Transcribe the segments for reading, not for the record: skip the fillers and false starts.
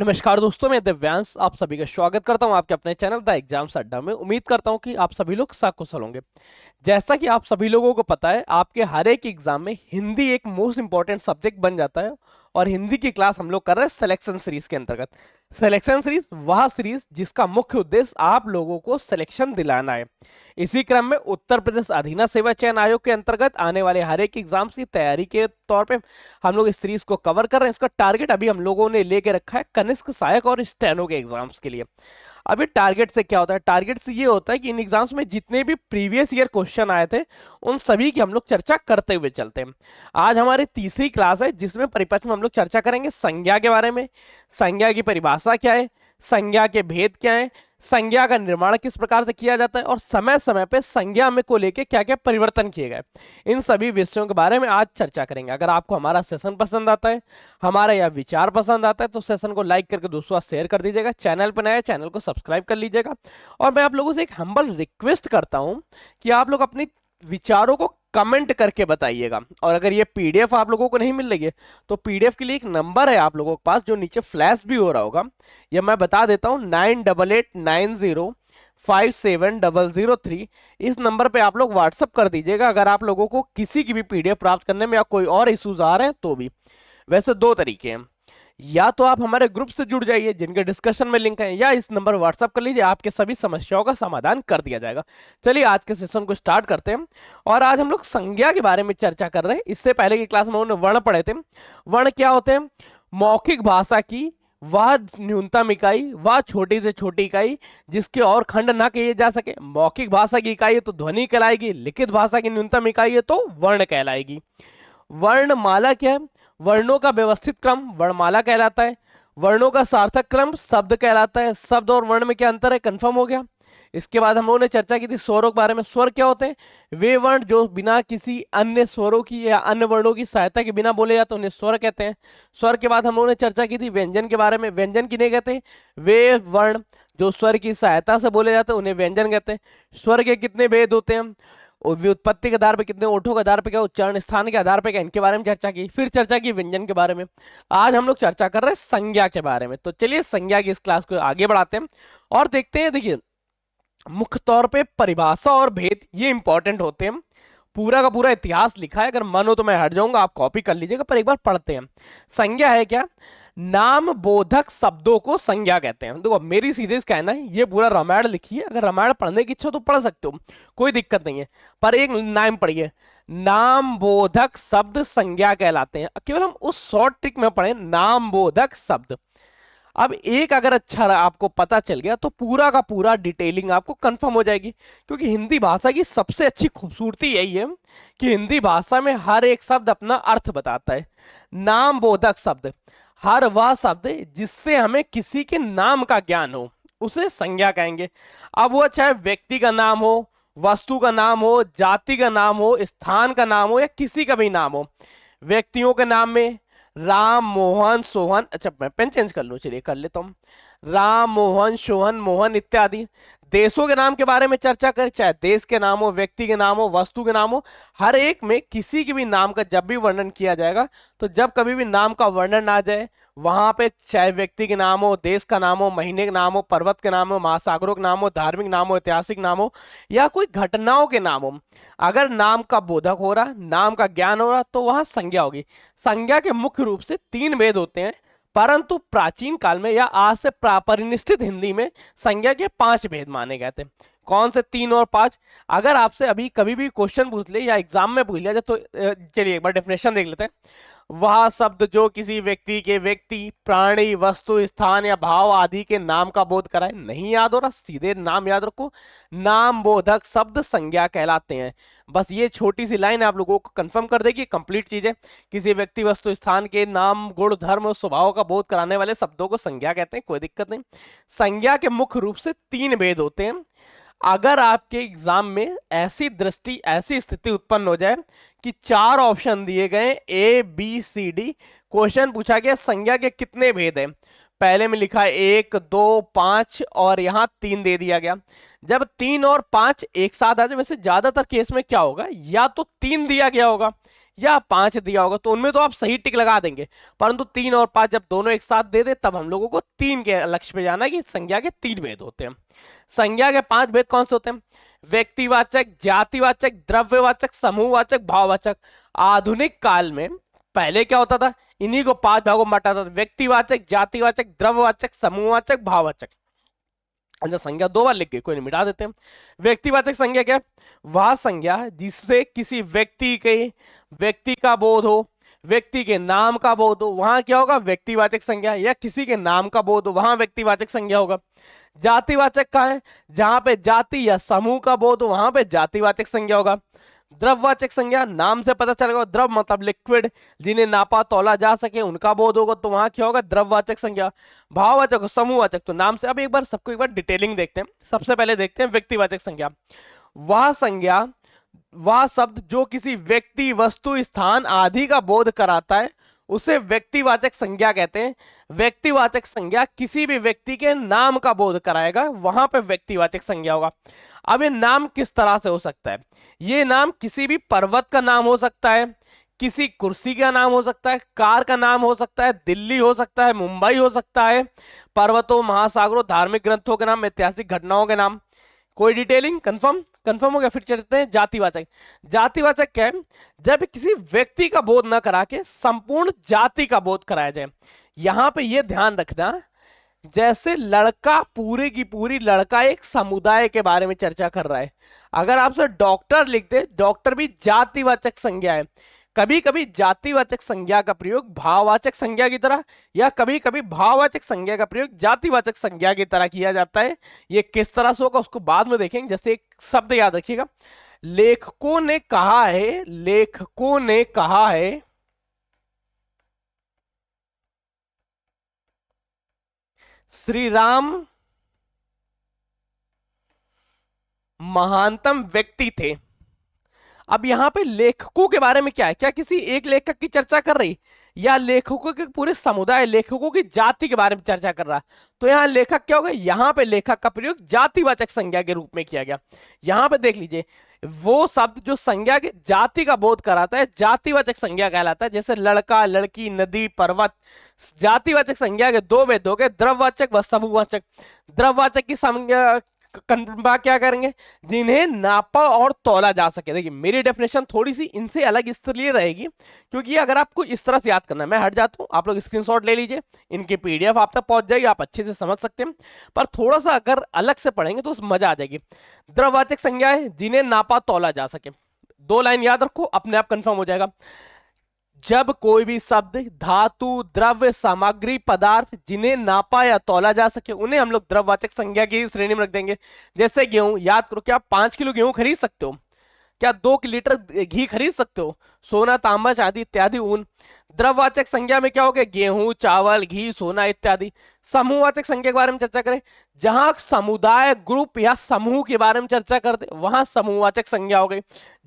नमस्कार दोस्तों, मैं दिव्यांश आप सभी का स्वागत करता हूं आपके अपने चैनल द एग्जाम्स अड्डा में। उम्मीद करता हूं कि आप सभी लोग सकुशल होंगे। जैसा कि आप सभी लोगों को पता है, आपके हर एक एग्जाम में हिंदी एक मोस्ट इंपॉर्टेंट सब्जेक्ट बन जाता है। और हिंदी की क्लास हम लोग कर रहे हैं सिलेक्शन सीरीज के अंतर्गत। सिलेक्शन सीरीज वह सीरीज जिसका मुख्य उद्देश्य आप लोगों को सिलेक्शन दिलाना है। इसी क्रम में उत्तर प्रदेश अधीना सेवा चयन आयोग के अंतर्गत आने वाले हर एक एग्जाम्स की तैयारी के तौर पे हम लोग इस सीरीज को कवर कर रहे हैं। इसका टारगेट अभी हम लोगों ने लेके रखा है कनिष्क सहायक और स्टेनो के एग्जाम्स के लिए। अभी टारगेट से क्या होता है? टारगेट से ये होता है कि इन एग्जाम्स में जितने भी प्रीवियस ईयर क्वेश्चन आए थे उन सभी की हम लोग चर्चा करते हुए चलते हैं। आज हमारी तीसरी क्लास है जिसमें परिपथ में हम लोग चर्चा करेंगे संज्ञा के बारे में। संज्ञा की परिभाषा क्या है, संज्ञा के भेद क्या है, संज्ञा का निर्माण किस प्रकार से किया जाता है और समय समय पे संज्ञा में को लेके क्या क्या परिवर्तन किए गए, इन सभी विषयों के बारे में आज चर्चा करेंगे। अगर आपको हमारा सेशन पसंद आता है, हमारा यह विचार पसंद आता है, तो सेशन को लाइक करके दोस्तों शेयर कर दीजिएगा। चैनल पर नया है, चैनल को सब्सक्राइब कर लीजिएगा। और मैं आप लोगों से एक हम्बल रिक्वेस्ट करता हूं कि आप लोग अपनी विचारों को कमेंट करके बताइएगा। और अगर ये पीडीएफ आप लोगों को नहीं मिल रही है तो पीडीएफ के लिए एक नंबर है आप लोगों के पास जो नीचे फ्लैश भी हो रहा होगा, ये मैं बता देता हूँ, 9889057003। इस नंबर पे आप लोग व्हाट्सअप कर दीजिएगा अगर आप लोगों को किसी की भी पीडीएफ प्राप्त करने में या कोई और इश्यूज आ रहे हैं तो भी। वैसे दो तरीके हैं, या तो आप हमारे ग्रुप से जुड़ जाइए जिनके डिस्कशन में लिंक है, या इस नंबर व्हाट्सअप कर लीजिए, आपके सभी समस्याओं का समाधान कर दिया जाएगा। चलिए आज के सेशन को स्टार्ट करते हैं। और आज हम लोग संज्ञा के बारे में चर्चा कर रहे हैं। इससे पहले की क्लास में उन्होंने वर्ण पढ़े थे। वर्ण क्या होते हैं? मौखिक भाषा की वह न्यूनतम इकाई, वह छोटी से छोटी इकाई जिसके और खंड ना किए जा सके। मौखिक भाषा की इकाई है तो ध्वनि कहलाएगी, लिखित भाषा की न्यूनतम इकाई है तो वर्ण कहलाएगी। वर्णमाला क्या है? वर्णों का व्यवस्थित क्रम वर्णमाला कहलाता है। वर्णों का सार्थक क्रम शब्द कहलाता है। शब्द और वर्ण में क्या अंतर है? कंफर्म हो गया। इसके बाद हम लोगों ने चर्चा की थी स्वरों के बारे में। स्वर क्या होते हैं? वे वर्ण जो बिना किसी अन्य स्वरों की या अन्य वर्णों की सहायता के बिना बोले जाते हैं उन्हें स्वर कहते हैं। स्वर के बाद हम लोगों ने चर्चा की थी व्यंजन के बारे में। व्यंजन किन्हें कहते हैं? वे वर्ण जो स्वर की सहायता से बोले जाते हैं उन्हें व्यंजन कहते हैं। स्वर के कितने भेद होते हैं? और व्युत्पत्ति के आधार पे कितने, ओठों के आधार पे क्या, उच्चारण स्थान के आधार पे क्या, इनके बारे में चर्चा की। फिर चर्चा की व्यंजन के बारे में। आज हम लोग चर्चा कर रहे हैं संज्ञा के बारे में। तो चलिए संज्ञा की इस क्लास को आगे बढ़ाते हैं और देखते हैं। देखिए मुख्य तौर पे परिभाषा और भेद ये इंपॉर्टेंट होते हैं। पूरा का पूरा इतिहास लिखा है, अगर मन हो तो मैं हट जाऊंगा, आप कॉपी कर लीजिएगा, पर एक बार पढ़ते हैं। संज्ञा है क्या? नाम बोधक शब्दों को संज्ञा कहते हैं। देखो मेरी सीधे से कहना है, ये पूरा रामायण लिखी है, अगर रामायण पढ़ने की इच्छा हो तो पढ़ सकते हो, कोई दिक्कत नहीं है। पर एक नाम पढ़िए, नाम बोधक शब्द संज्ञा कहलाते हैं। केवल हम उस शॉर्ट ट्रिक में पढ़े नाम बोधक शब्द। अब एक अगर अच्छा आपको पता चल गया तो पूरा का पूरा डिटेलिंग आपको कंफर्म हो जाएगी। क्योंकि हिंदी भाषा की सबसे अच्छी खूबसूरती यही है कि हिंदी भाषा में हर एक शब्द अपना अर्थ बताता है। नाम बोधक शब्द, हर वह शब्द जिससे हमें किसी के नाम का ज्ञान हो उसे संज्ञा कहेंगे। अब वो चाहे व्यक्ति का नाम हो, वस्तु का नाम हो, जाति का नाम हो, स्थान का नाम हो या किसी का भी नाम हो। व्यक्तियों के नाम में राम मोहन सोहन, अच्छा मैं पेन चेंज कर लूं, चलिए कर लेता हूं, राम मोहन सोहन मोहन इत्यादि। देशों के नाम के बारे में चर्चा करें, चाहे देश के नाम हो, व्यक्ति के नाम हो, वस्तु के नाम हो, हर एक में किसी के भी नाम का जब भी वर्णन किया जाएगा तो जब कभी भी नाम का वर्णन आ जाए वहां पे चाहे व्यक्ति के नाम हो, देश का नाम हो, महीने के नाम हो, पर्वत के नाम हो, महासागरों के नाम हो, धार्मिक नाम हो, ऐतिहासिक नाम हो या कोई घटनाओं के नाम हो, अगर नाम का बोधक हो रहा, नाम का ज्ञान हो रहा तो वहां संज्ञा होगी। संज्ञा के मुख्य रूप से तीन भेद होते हैं, परंतु प्राचीन काल में या आज से परिनिष्ठित हिंदी में संज्ञा के 5 भेद माने गए थे। कौन से 3 और 5? अगर आपसे अभी कभी भी क्वेश्चन पूछ ले या एग्जाम में पूछ लिया जाए तो चलिए एक बार डेफिनेशन देख लेते हैं। वह शब्द जो किसी व्यक्ति के व्यक्ति, प्राणी, वस्तु, स्थान या भाव आदि के नाम का बोध कराए। नहीं याद हो रहा, सीधे नाम याद रखो, नाम बोधक शब्द संज्ञा कहलाते हैं। बस ये छोटी सी लाइन आप लोगों को कंफर्म कर देगी, कंप्लीट चीजें। किसी व्यक्ति, वस्तु, स्थान के नाम, गुण, धर्म और स्वभाव का बोध कराने वाले शब्दों को संज्ञा कहते हैं, कोई दिक्कत नहीं। संज्ञा के मुख्य रूप से 3 भेद होते हैं। अगर आपके एग्जाम में ऐसी दृष्टि, ऐसी स्थिति उत्पन्न हो जाए कि 4 ऑप्शन दिए गए A B C D, question पूछा गया संज्ञा के कितने भेद हैं, पहले में लिखा है 1 2 5 और यहां 3 दे दिया गया। जब 3 और 5 एक साथ आ जाए, वैसे ज्यादातर केस में क्या होगा, या तो 3 दिया गया होगा या 5 दिया होगा तो उनमें तो आप सही टिक लगा देंगे, परंतु 3 और 5 जब दोनों एक साथ दे दे तब हम लोगों को 3 के लक्ष्य पे जाना है कि संज्ञा के 3 भेद होते हैं। संज्ञा के 5 भेद कौन से होते हैं? व्यक्तिवाचक, जातिवाचक, द्रव्यवाचक, समूहवाचक, भाववाचक। आधुनिक काल में पहले क्या होता था, इन्हीं को 5 भागों में बांटा था, व्यक्तिवाचक, जातिवाचक, द्रव्यवाचक, समूहवाचक, भाववाचक। अच्छा, संज्ञा 2 बार लिख गए, कोई नहीं, मिटा देते हैं। व्यक्तिवाचक संज्ञा क्या? वह संज्ञा जिससे किसी व्यक्ति का बोध हो, व्यक्ति के नाम का बोध हो, वहां क्या होगा? व्यक्तिवाचक संज्ञा। या किसी के नाम का बोध हो, वहां व्यक्तिवाचक संज्ञा होगा। जातिवाचक का है, जहां पे जाति या समूह का बोध हो वहां पे जातिवाचक संज्ञा होगा। द्रववाचक संज्ञा, नाम से पता चलेगा, द्रव मतलब लिक्विड, जिन्हें नापा तौला जा सके उनका बोध होगा, तो वहां क्या होगा? द्रववाचक संज्ञा। भाववाचक, समूहवाचक, तो नाम से। अब एक बार सबको एक बार डिटेलिंग देखते हैं। सबसे पहले देखते हैं व्यक्तिवाचक संज्ञा। वह संज्ञा, वह शब्द जो किसी व्यक्ति, वस्तु, स्थान आदि का बोध कराता है उसे व्यक्तिवाचक संज्ञा कहते हैं। व्यक्तिवाचक संज्ञा किसी भी व्यक्ति के नाम का बोध कराएगा, वहां पे व्यक्तिवाचक संज्ञा होगा। अब ये नाम किस तरह से हो सकता है? ये नाम किसी भी पर्वत का नाम हो सकता है, किसी कुर्सी का नाम हो सकता है, कार का नाम हो सकता है, दिल्ली हो सकता है, मुंबई हो सकता है, पर्वतों, महासागरों, धार्मिक ग्रंथों के नाम, ऐतिहासिक घटनाओं के नाम। कोई डिटेलिंग? कंफर्म हो गया। फिर चलते हैं जातिवाचक। जातिवाचक क्या है? जब किसी व्यक्ति का बोध न करा के संपूर्ण जाति का बोध कराया जाए। यहां पे ये ध्यान रखना, जैसे लड़का, पूरी की पूरी लड़का एक समुदाय के बारे में चर्चा कर रहा है, अगर आपसे डॉक्टर लिख दे, डॉक्टर भी जातिवाचक संज्ञा है। कभी कभी जातिवाचक संज्ञा का प्रयोग भाववाचक संज्ञा की तरह, या कभी कभी भाववाचक संज्ञा का प्रयोग जातिवाचक संज्ञा की तरह किया जाता है। ये किस तरह से होगा उसको बाद में देखेंगे। जैसे एक शब्द याद रखिएगा, लेखकों ने कहा है, लेखकों ने कहा है, श्री राम महानतम व्यक्ति थे। अब यहां पे लेखकों के बारे में क्या है? क्या किसी एक लेखक की चर्चा कर रही, या लेखकों के पूरे समुदाय, लेखकों की जाति के बारे में चर्चा कर रहा? तो यहां लेखक क्या होगा? यहां पे लेखक का प्रयोग जातिवाचक संज्ञा के रूप में किया गया। यहां पे देख लीजिए, वो शब्द जो संज्ञा के जाति का बोध कराता है जातिवाचक संज्ञा कहलाता है। जैसे लड़का, लड़की, नदी, पर्वत। जातिवाचक संज्ञा के 2 भेद हो गए, द्रववाचक व समूहवाचक। द्रववाचक की संज्ञा क्या करेंगे? जिन्हें नापा और तौला जा सके। देखिए, मेरी डेफिनेशन थोड़ी सी इनसे अलग इसलिए रहेगी क्योंकि अगर आपको इस तरह से याद करना है, मैं हट जाता हूं, आप लोग स्क्रीनशॉट ले लीजिए, इनकी पीडीएफ आप तक पहुंच जाएगी, आप अच्छे से समझ सकते हैं। पर थोड़ा सा अगर अलग से पढ़ेंगे तो मजा आ जाएगी। द्रववाचक संज्ञा है जिन्हें नापा तौला जा सके। 2 लाइन याद रखो, अपने आप कंफर्म हो जाएगा। जब कोई भी शब्द, धातु, द्रव्य, सामग्री, पदार्थ जिन्हें नापा या तौला जा सके उन्हें हम लोग द्रववाचक संज्ञा की श्रेणी में रख देंगे। जैसे गेहूं, याद करो, क्या आप 5 किलो गेहूं खरीद सकते हो? क्या 2 लीटर घी खरीद सकते हो? सोना, तांबा, चांदी इत्यादि ऊन। द्रववाचक संज्ञा में क्या हो गया? गेहूं, चावल, घी, सोना इत्यादि। समूहवाचक संज्ञा के बारे में चर्चा करें, जहां समुदाय, ग्रुप या समूह के बारे में चर्चा करते वहां समूहवाचक संज्ञा हो गई।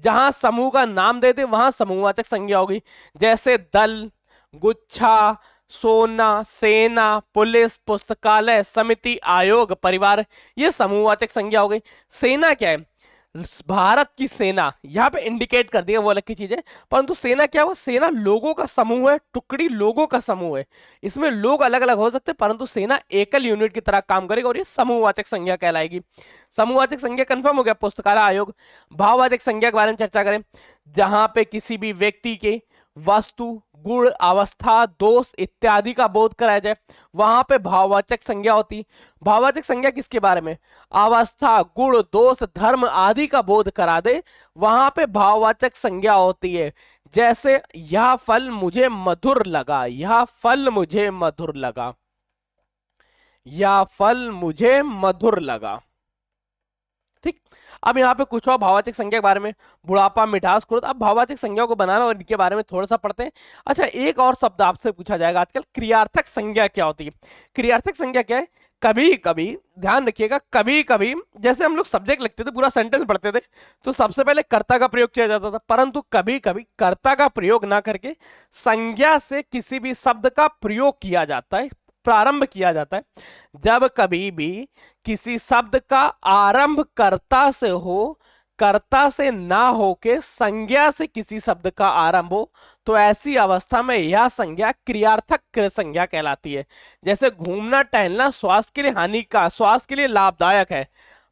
जहां समूह का नाम दे दे वहां समूहवाचक संज्ञा हो गई। जैसे दल, गुच्छा, सोना, सेना, पुलिस, पुस्तकालय, समिति, आयोग, परिवार, ये समूहवाचक संज्ञा हो गई। सेना क्या है? भारत की सेना, यहां पे इंडिकेट कर दिया, वो अलग की चीज है, परंतु सेना क्या हो? सेना लोगों का समूह है, टुकड़ी लोगों का समूह है। इसमें लोग अलग अलग हो सकते हैं परंतु सेना एकल यूनिट की तरह काम करेगी और ये समूहवाचक संज्ञा कहलाएगी। समूहवाचक संज्ञा कंफर्म हो गया। पुस्तकालय, आयोग। भाववाचक संज्ञा के बारे में चर्चा करें, जहां पे किसी भी व्यक्ति के वस्तु, गुण, अवस्था, दोष इत्यादि का बोध कराया जाए वहां पे भाववाचक संज्ञा होती। भाववाचक संज्ञा किसके बारे में? अवस्था, गुण, दोष, धर्म आदि का बोध करा दे वहां पे भाववाचक संज्ञा होती है। जैसे यह फल मुझे मधुर लगा, यह फल मुझे मधुर लगा, यह फल मुझे मधुर लगा। ठीक। अब यहाँ पे कुछ और भाववाचक संज्ञा के बारे में, बुढ़ापा, मिठास, क्रोध। अब भाववाचक संज्ञा को बनाना और इनके बारे में थोड़ा सा पढ़ते हैं। अच्छा, एक और शब्द आपसे पूछा जाएगा आजकल, क्रियार्थक संज्ञा क्या होती है? क्रियार्थक संज्ञा क्या है? कभी कभी ध्यान रखिएगा, कभी कभी जैसे हम लोग सब्जेक्ट लिखते थे, पूरा सेंटेंस पढ़ते थे, तो सबसे पहले कर्ता का प्रयोग किया जाता था, परंतु कभी कभी कर्ता का प्रयोग ना करके संज्ञा से किसी भी शब्द का प्रयोग किया जाता है, प्रारंभ किया जाता है। जब कभी भी किसी शब्द का आरंभ कर्ता से हो कर्ता से ना होके संज्ञा से किसी शब्द का आरंभ हो तो ऐसी अवस्था में यह संज्ञा क्रियार्थक कृत संज्ञा कहलाती है। जैसे घूमना टहलना स्वास्थ्य के लिए स्वास्थ्य के लिए लाभदायक है,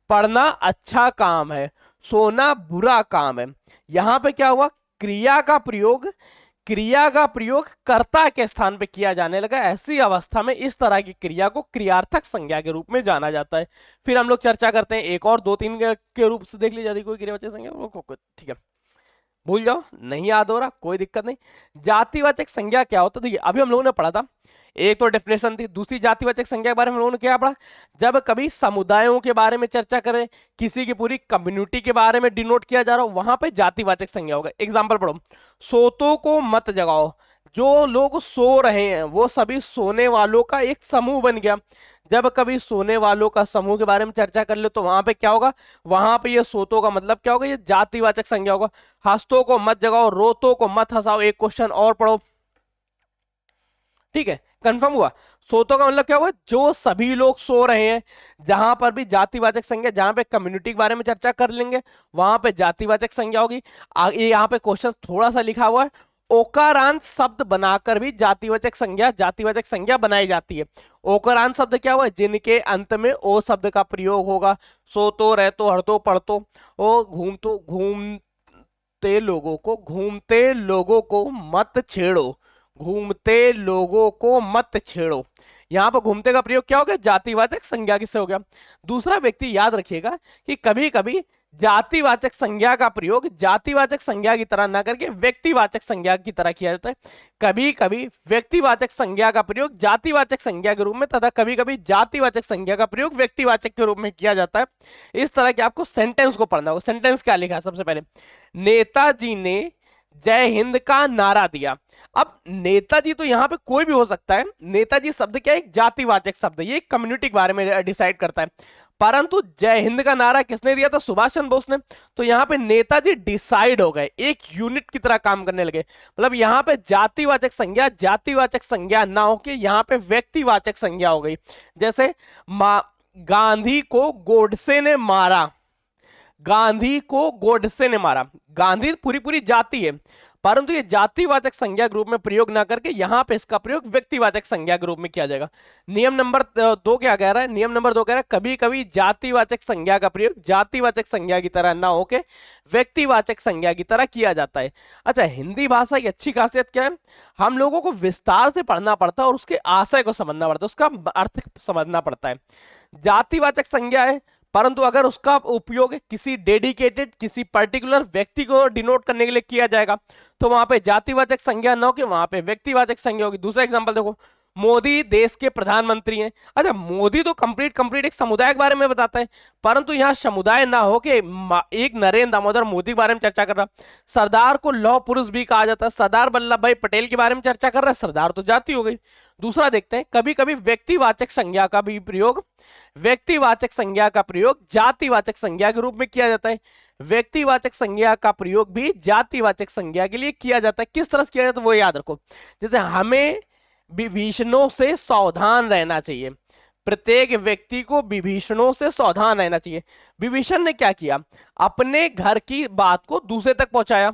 पढ़ना अच्छा काम है, सोना बुरा काम है। यहां पे क्या हुआ, क्रिया का प्रयोग कर्ता के स्थान पे किया जाने लगा। ऐसी अवस्था में इस तरह की क्रिया को क्रियार्थक संज्ञा के रूप में जाना जाता है। फिर हम लोग चर्चा करते हैं, एक और दो तीन के रूप से देख ली जाती कोई क्रियावाचक संज्ञा, ठीक है, भूल जाओ, नहीं याद हो रहा कोई दिक्कत नहीं। जातिवाचक संज्ञा क्या होता है, देखिए अभी हम लोगों ने पढ़ा था, एक तो डेफिनेशन थी, दूसरी जातिवाचक संज्ञा के बारे में हम लोगों ने क्या पढ़ा, जब कभी समुदायों के बारे में चर्चा करें, किसी की पूरी कम्युनिटी के बारे में डिनोट किया जा रहा हो, वहां पे जातिवाचक संज्ञा होगा। एग्जांपल पढ़ो, सोतों को मत जगाओ, जो लोग सो रहे हैं वो सभी सोने वालों का एक समूह बन गया। जब कभी सोने वालों का समूह के बारे में चर्चा कर ले तो वहां पे क्या होगा, वहां पे ये सोतों का मतलब क्या होगा, ये जातिवाचक संज्ञा होगा। हंसतों को मत जगाओ, रोतों को मत हंसाओ। एक क्वेश्चन और पढ़ो, ठीक है, कंफर्म हुआ। सोतों का मतलब क्या हुआ, जो सभी लोग सो रहे हैं। जहां पर भी जातिवाचक संज्ञा, जहां पे कम्युनिटी के बारे में चर्चा कर लेंगे वहां पे जातिवाचक संज्ञा होगी। आगे यहाँ पे क्वेश्चन थोड़ा सा लिखा हुआ है, ओकारांत शब्द बनाकर भी जातिवाचक संज्ञा बनाई जाती है। ओकारांत शब्द क्या हुआ, जिनके अंत में ओ शब्द का प्रयोग होगा। सोतो, रहतो, हरतो, पढ़तो, ओ घूमते लोगों को मत छेड़ो, घूमते लोगों को मत छेड़ो। यहां पर घूमते का प्रयोग क्या हो गया, जातिवाचक संज्ञा किससे हो गया। दूसरा व्यक्ति याद रखिएगा कि कभी कभी जातिवाचक संज्ञा का प्रयोग जातिवाचक संज्ञा की तरह ना करके व्यक्तिवाचक संज्ञा की तरह किया जाता है। कभी कभी व्यक्तिवाचक संज्ञा का प्रयोग जातिवाचक संज्ञा के रूप में तथा कभी कभी जातिवाचक संज्ञा का प्रयोग व्यक्तिवाचक के रूप में किया जाता है। इस तरह के आपको सेंटेंस को पढ़ना होगा। सेंटेंस क्या लिखा है, सबसे पहले, नेताजी ने जय हिंद का नारा दिया। अब नेताजी तो यहां पे कोई भी हो सकता है, नेताजी शब्द क्या है, एक जातिवाचक शब्द है, ये कम्युनिटी के बारे में डिसाइड करता है। परंतु जय हिंद का नारा किसने दिया था, सुभाष चंद्र बोस ने। तो यहां पे नेताजी डिसाइड हो गए, एक यूनिट की तरह काम करने लगे। मतलब यहां पे जातिवाचक संज्ञा ना हो के यहां पे व्यक्तिवाचक संज्ञा हो गई। जैसे गांधी को गोडसे ने मारा, गांधी को गोडसे ने मारा। गांधी पूरी पूरी जाति है, परंतु ये जातिवाचक संज्ञा के रूप में प्रयोग ना करके यहां पे इसका प्रयोग व्यक्तिवाचक संज्ञा के रूप में किया जाएगा। नियम नंबर 2 क्या कह रहा है, नियम नंबर 2 कह रहा है कभी कभी जातिवाचक संज्ञा का प्रयोग जातिवाचक संज्ञा की तरह ना होके व्यक्तिवाचक संज्ञा की तरह किया जाता है। अच्छा, हिंदी भाषा की अच्छी खासियत क्या है, हम लोगों को विस्तार से पढ़ना पड़ता है और उसके आशय को समझना पड़ता है, उसका अर्थ समझना पड़ता है। जातिवाचक संज्ञा है, परंतु अगर उसका उपयोग किसी डेडिकेटेड किसी पर्टिकुलर व्यक्ति को डिनोट करने के लिए किया जाएगा तो वहां पे जातिवाचक संज्ञा न होकर वहां पे व्यक्तिवाचक संज्ञा होगी। दूसरा एग्जांपल देखो, मोदी देश के प्रधानमंत्री हैं। अच्छा, मोदी तो कंप्लीट एक समुदाय के बारे में बताता है, परंतु यहाँ समुदाय ना हो के एक नरेंद्र दामोदर मोदी के बारे में चर्चा कर रहा। सरदार को लौह पुरुष भी कहा जाता है, सरदार वल्लभ भाई पटेल के बारे में चर्चा कर रहा है, सरदार तो जाति हो गई। दूसरा देखते हैं, कभी कभी व्यक्तिवाचक संज्ञा का प्रयोग जातिवाचक संज्ञा के रूप में किया जाता है। व्यक्तिवाचक संज्ञा का प्रयोग भी जातिवाचक संज्ञा के लिए किया जाता है। किस तरह से किया जाता है वो याद रखो। जैसे हमें विभीषणों से सावधान रहना चाहिए, प्रत्येक व्यक्ति को विभीषणों से सावधान रहना चाहिए। विभीषण ने क्या किया, अपने घर की बात को दूसरे तक पहुंचाया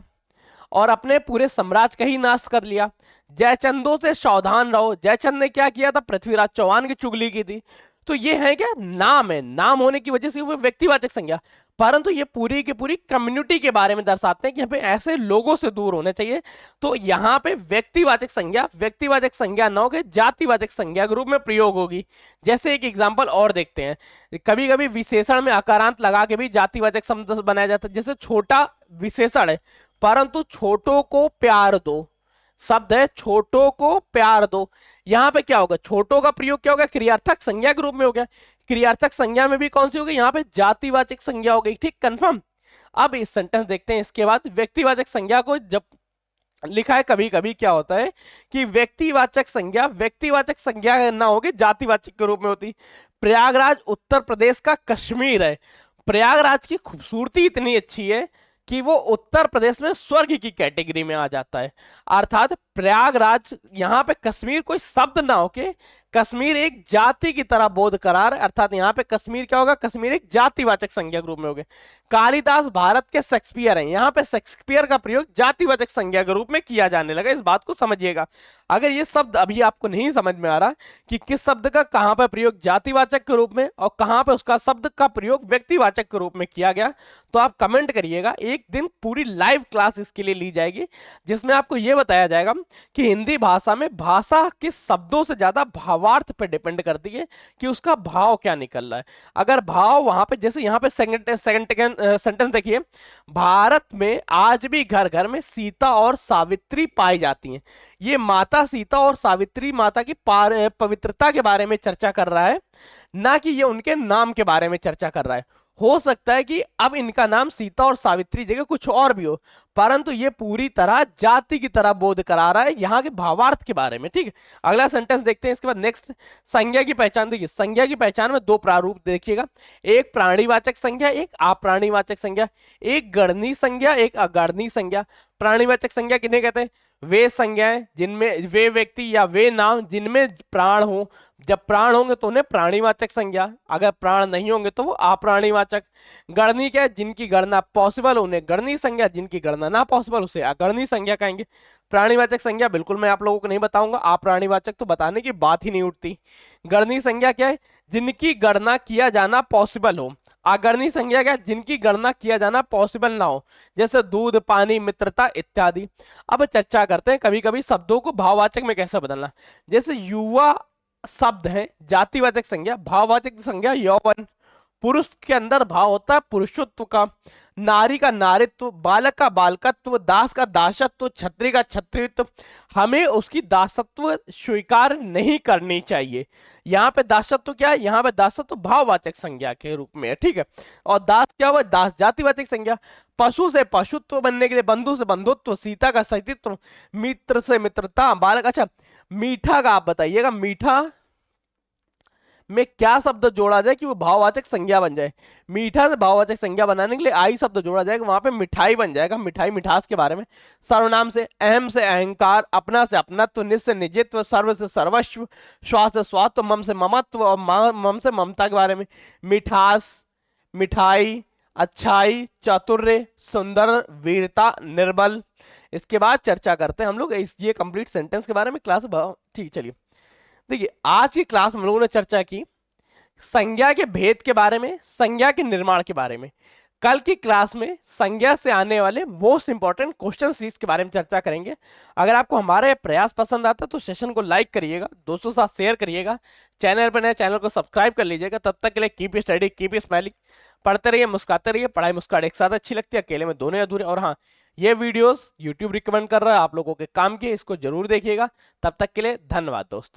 और अपने पूरे साम्राज्य का ही नाश कर लिया। जयचंदों से सावधान रहो, जयचंद ने क्या किया था, पृथ्वीराज चौहान की चुगली की थी। तो ये है क्या, नाम है, नाम होने की वजह से वो व्यक्तिवाचक संज्ञा, परंतु ये पूरी की पूरी कम्युनिटी के बारे में दर्शाते हैं कि हमें ऐसे लोगों से दूर होने चाहिए। तो यहाँ पे व्यक्तिवाचक संज्ञा न होकर जातिवाचक संज्ञा के रूप में प्रयोग होगी। जैसे एक एग्जांपल और देखते हैं, कभी कभी विशेषण में अकारांत लगा के भी जातिवाचक शब्द बनाया जाता है। जैसे छोटा विशेषण है, परंतु छोटों को प्यार दो शब्द है, छोटों को प्यार दो। यहां पे क्या होगा, छोटों का प्रयोग क्या होगा, क्रियार्थक संज्ञा के रूप में हो गया। क्रियार्थक संज्ञा में भी कौन सी होगी, यहाँ पे जातिवाचक संज्ञा हो गई। ठीक, कंफर्म। अब इस सेंटेंस देखते हैं। इसके बाद व्यक्तिवाचक संज्ञा को जब लिखा है, कभी कभी क्या होता है कि व्यक्तिवाचक संज्ञा ना होगी जातिवाचक के रूप में होती। प्रयागराज उत्तर प्रदेश का कश्मीर है। प्रयागराज की खूबसूरती इतनी अच्छी है कि वो उत्तर प्रदेश में स्वर्ग की कैटेगरी में आ जाता है। अर्थात प्रयागराज, यहाँ पे कश्मीर कोई शब्द ना होके कश्मीर एक जाति की तरह बोध करार, अर्थात यहाँ पे कश्मीर क्या होगा, कश्मीर एक जातिवाचक संज्ञा के रूप में होगा। कालिदास भारत के शेक्सपियर हैं, यहाँ पे शेक्सपियर का प्रयोग जातिवाचक संज्ञा के रूप में किया जाने लगा, इस बात को समझिएगा। अगर ये शब्द अभी आपको नहीं समझ में आ रहा कि किस शब्द का कहां पर प्रयोग जातिवाचक के रूप में और कहां पर उसका शब्द का प्रयोग व्यक्तिवाचक के रूप में किया गया, तो आप कमेंट करिएगा। एक दिन पूरी लाइव क्लास इसके लिए ली जाएगी, जिसमें आपको यह बताया जाएगा कि हिंदी भाषा में भाषा के शब्दों से ज्यादा भावार्थ पर डिपेंड करती है कि उसका भाव क्या निकल रहा है। अगर भाव वहां पे, जैसे यहाँ पे सेंटेंस देखिए, भारत में आज भी घर घर में सीता और सावित्री पाई जाती हैं। ये माता सीता और सावित्री माता की पवित्रता के बारे में चर्चा कर रहा है, ना कि ये उनके नाम के बारे में चर्चा कर रहा है। हो सकता है कि अब इनका नाम सीता और सावित्री जगह कुछ और भी हो, परंतु ये पूरी तरह जाति की तरह बोध करा रहा है यहाँ के भावार्थ के बारे में। ठीक है, अगला सेंटेंस देखते हैं। इसके बाद नेक्स्ट, संज्ञा की पहचान देखिए। संज्ञा की पहचान में दो प्रारूप देखिएगा, एक प्राणीवाचक संज्ञा, एक अप्राणीवाचक संज्ञा, एक गणनीय संज्ञा, एक अगणनीय संज्ञा। प्राणीवाचक संज्ञा किन्हें कहते हैं? वे संज्ञाएं जिनमें, वे व्यक्ति या वे नाम जिनमें प्राण हो। जब प्राण होंगे तो उन्हें प्राणीवाचक संज्ञा, अगर प्राण नहीं होंगे तो वो अप्राणीवाचक। गणनीय क्या है? जिनकी गणना पॉसिबल, उन्हें गणनीय संज्ञा, जिनकी गणना ना पॉसिबल उसे अगणनीय संज्ञा कहेंगे। प्राणीवाचक संज्ञा बिल्कुल मैं आप लोगों को नहीं बताऊंगा, अप्राणीवाचक तो बताने की बात ही नहीं उठती। गणनीय संज्ञा क्या है? जिनकी गणना किया जाना पॉसिबल हो। अगणनीय संज्ञा क्या? जिनकी गणना किया जाना पॉसिबल ना हो, जैसे दूध, पानी, मित्रता इत्यादि। अब चर्चा करते हैं कभी कभी शब्दों को भाववाचक में कैसे बदलना। जैसे युवा शब्द है जातिवाचक संज्ञा, भाववाचक संज्ञा यौवन। पुरुष के अंदर भाव होता है पुरुषत्व का, नारी का नारित्व, बालक का बालकत्व, दास का दासत्व, छत्री का छत्रित्व। हमें उसकी दासत्व स्वीकार नहीं करनी चाहिए। यहाँ पे दासत्व क्या है? यहाँ पे दासत्व भाववाचक संज्ञा के रूप में है। ठीक है, और दास क्या हुआ? दास जातिवाचक संज्ञा। पशु से पशुत्व बनने के लिए बंधु से बंधुत्व, सीता का सतीत्व, मित्र से मित्रता, बालक। अच्छा, मीठा का आप बताइएगा, मीठा में क्या शब्द जोड़ा जाए कि वो भाववाचक संज्ञा बन जाए? मीठा से भाववाचक संज्ञा बनाने के लिए आई शब्द जोड़ा जाएगा, वहां पे मिठाई बन जाएगा, मिठाई मिठास के बारे में। सर्वनाम से अहम से अहंकार, अपना से अपनत्व, निज से निजित्व, सर्व से सर्वस्व, श्वास से स्वात्व, मम से ममत्व और मम से ममता के बारे में। मिठास, मिठाई, अच्छाई, चातुर्य, सुंदर, वीरता, निर्बल। इसके बाद चर्चा करते हैं हम लोग ये कंप्लीट सेंटेंस के बारे में क्लास। ठीक, चलिए देखिए, आज की क्लास में हम लोगों ने चर्चा की संज्ञा के भेद के बारे में, संज्ञा के निर्माण के बारे में। कल की क्लास में संज्ञा से आने वाले मोस्ट इंपॉर्टेंट क्वेश्चन सीरीज के बारे में चर्चा करेंगे। अगर आपको हमारा प्रयास पसंद आता तो सेशन को लाइक करिएगा, दोस्तों के साथ शेयर करिएगा, चैनल पर नए चैनल को सब्सक्राइब कर लीजिएगा। तब तक के लिए कीप स्टडी, कीप स्माइलिंग, पढ़ते रहिए, मुस्कुराते रहिए। पढ़ाई मुस्कुराहट एक साथ अच्छी लगती है, अकेले में दोनों अधूरे। और हाँ, ये वीडियोस यूट्यूब रिकमेंड कर रहा है आप लोगों के काम के, इसको जरूर देखिएगा। तब तक के लिए धन्यवाद दोस्तों।